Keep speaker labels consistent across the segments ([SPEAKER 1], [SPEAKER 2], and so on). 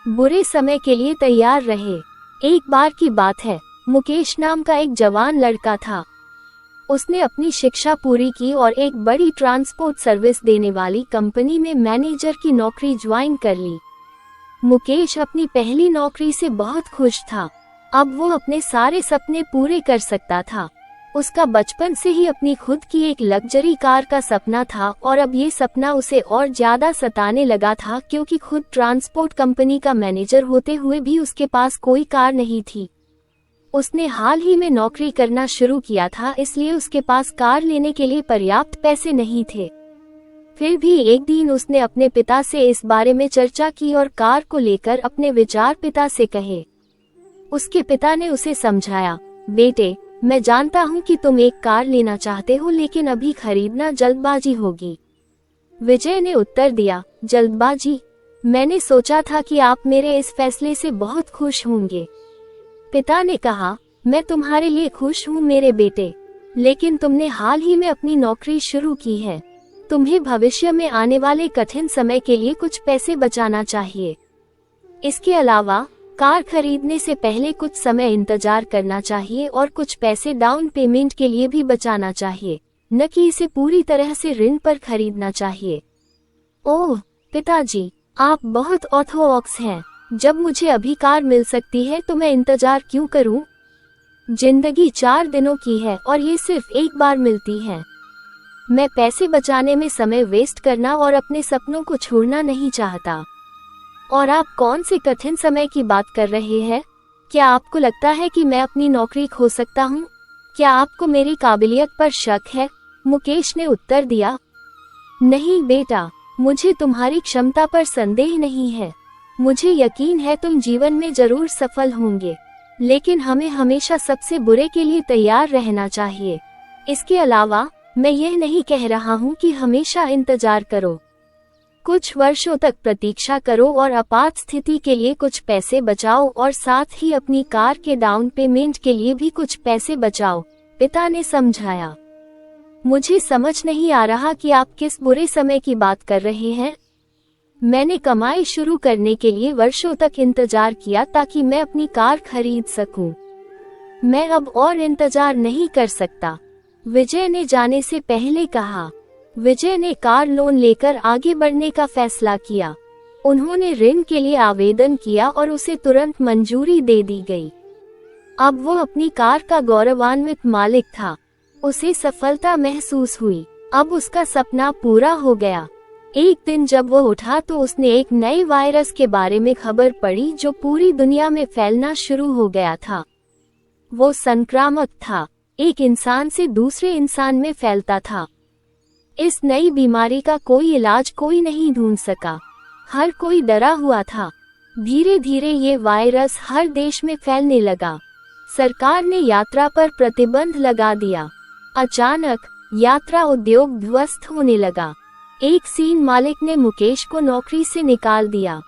[SPEAKER 1] बुरे समय के लिए तैयार रहे। एक बार की बात है, मुकेश नाम का एक जवान लड़का था। उसने अपनी शिक्षा पूरी की और एक बड़ी ट्रांसपोर्ट सर्विस देने वाली कंपनी में मैनेजर की नौकरी ज्वाइन कर ली। मुकेश अपनी पहली नौकरी से बहुत खुश था। अब वो अपने सारे सपने पूरे कर सकता था। उसका बचपन से ही अपनी खुद की एक लग्जरी कार का सपना था और अब ये सपना उसे और ज्यादा सताने लगा था, क्योंकि खुद ट्रांसपोर्ट कंपनी का मैनेजर होते हुए भी उसके पास कोई कार नहीं थी। उसने हाल ही में नौकरी करना शुरू किया था, इसलिए उसके पास कार लेने के लिए पर्याप्त पैसे नहीं थे। फिर भी एक दिन उसने अपने पिता से इस बारे में चर्चा की और कार को लेकर अपने विचार पिता से कहे। उसके पिता ने उसे समझाया, बेटे, मैं जानता हूँ कि तुम एक कार लेना चाहते हो, लेकिन अभी खरीदना जल्दबाजी होगी। विजय ने उत्तर दिया, जल्दबाजी? मैंने सोचा था कि आप मेरे इस फैसले से बहुत खुश होंगे। पिता ने कहा, मैं तुम्हारे लिए खुश हूँ मेरे बेटे, लेकिन तुमने हाल ही में अपनी नौकरी शुरू की है। तुम्हें भविष्य में आने वाले कठिन समय के लिए कुछ पैसे बचाना चाहिए। इसके अलावा कार खरीदने से पहले कुछ समय इंतजार करना चाहिए और कुछ पैसे डाउन पेमेंट के लिए भी बचाना चाहिए, न कि इसे पूरी तरह से ऋण पर खरीदना चाहिए। ओह पिताजी, आप बहुत ऑर्थोडॉक्स हैं। जब मुझे अभी कार मिल सकती है तो मैं इंतजार क्यों करूं? जिंदगी 4 दिनों की है और ये सिर्फ एक बार मिलती है। मैं पैसे बचाने में समय वेस्ट करना और अपने सपनों को छोड़ना नहीं चाहता। और आप कौन से कठिन समय की बात कर रहे हैं? क्या आपको लगता है कि मैं अपनी नौकरी खो सकता हूँ? क्या आपको मेरी काबिलियत पर शक है? मुकेश ने उत्तर दिया, नहीं बेटा, मुझे तुम्हारी क्षमता पर संदेह नहीं है। मुझे यकीन है तुम जीवन में जरूर सफल होंगे, लेकिन हमें हमेशा सबसे बुरे के लिए तैयार रहना चाहिए। इसके अलावा मैं यह नहीं कह रहा हूँ कि हमेशा इंतजार करो। कुछ वर्षों तक प्रतीक्षा करो और आपात स्थिति के लिए कुछ पैसे बचाओ और साथ ही अपनी कार के डाउन पेमेंट के लिए भी कुछ पैसे बचाओ, पिता ने समझाया। मुझे समझ नहीं आ रहा कि आप किस बुरे समय की बात कर रहे हैं। मैंने कमाई शुरू करने के लिए वर्षों तक इंतजार किया ताकि मैं अपनी कार खरीद सकूं। मैं अब और इंतजार नहीं कर सकता, विजय ने जाने से पहले कहा। विजय ने कार लोन लेकर आगे बढ़ने का फैसला किया। उन्होंने ऋण के लिए आवेदन किया और उसे तुरंत मंजूरी दे दी गई। अब वो अपनी कार का गौरवान्वित मालिक था। उसे सफलता महसूस हुई। अब उसका सपना पूरा हो गया। एक दिन जब वो उठा तो उसने एक नए वायरस के बारे में खबर पड़ी जो पूरी दुनिया में फैलना शुरू हो गया था। वो संक्रामक था, एक इंसान से दूसरे इंसान में फैलता था। इस नई बीमारी का कोई इलाज कोई नहीं ढूंढ सका। हर कोई डरा हुआ था। धीरे धीरे ये वायरस हर देश में फैलने लगा। सरकार ने यात्रा पर प्रतिबंध लगा दिया। अचानक यात्रा उद्योग ध्वस्त होने लगा। एक सीन मालिक ने मुकेश को नौकरी से निकाल दिया।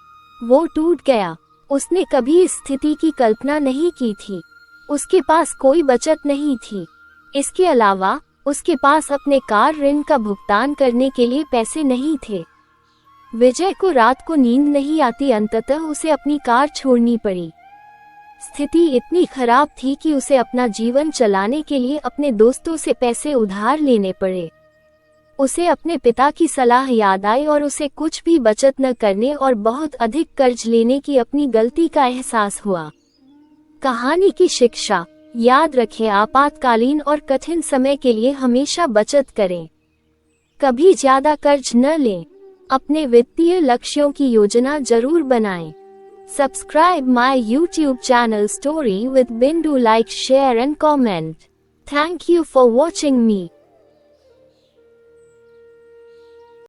[SPEAKER 1] वो टूट गया। उसने कभी इस स्थिति की कल्पना नहीं की थी। उसके पास कोई बचत नहीं थी। इसके अलावा उसके पास अपने कार ऋण का भुगतान करने के लिए पैसे नहीं थे। विजय को रात को नींद नहीं आती, अंततः उसे अपनी कार छोड़नी पड़ी। स्थिति इतनी खराब थी कि उसे अपना जीवन चलाने के लिए अपने दोस्तों से पैसे उधार लेने पड़े। उसे अपने पिता की सलाह याद आई और उसे कुछ भी बचत न करने और बहुत अधिक कर्ज लेने की अपनी गलती का एहसास हुआ। कहानी की शिक्षा, याद रखें, आपातकालीन और कठिन समय के लिए हमेशा बचत करें। कभी ज्यादा कर्ज न लें। अपने वित्तीय लक्ष्यों की योजना जरूर बनाएं। Subscribe my YouTube channel story with Bindu, like, share and comment. Thank you for watching me.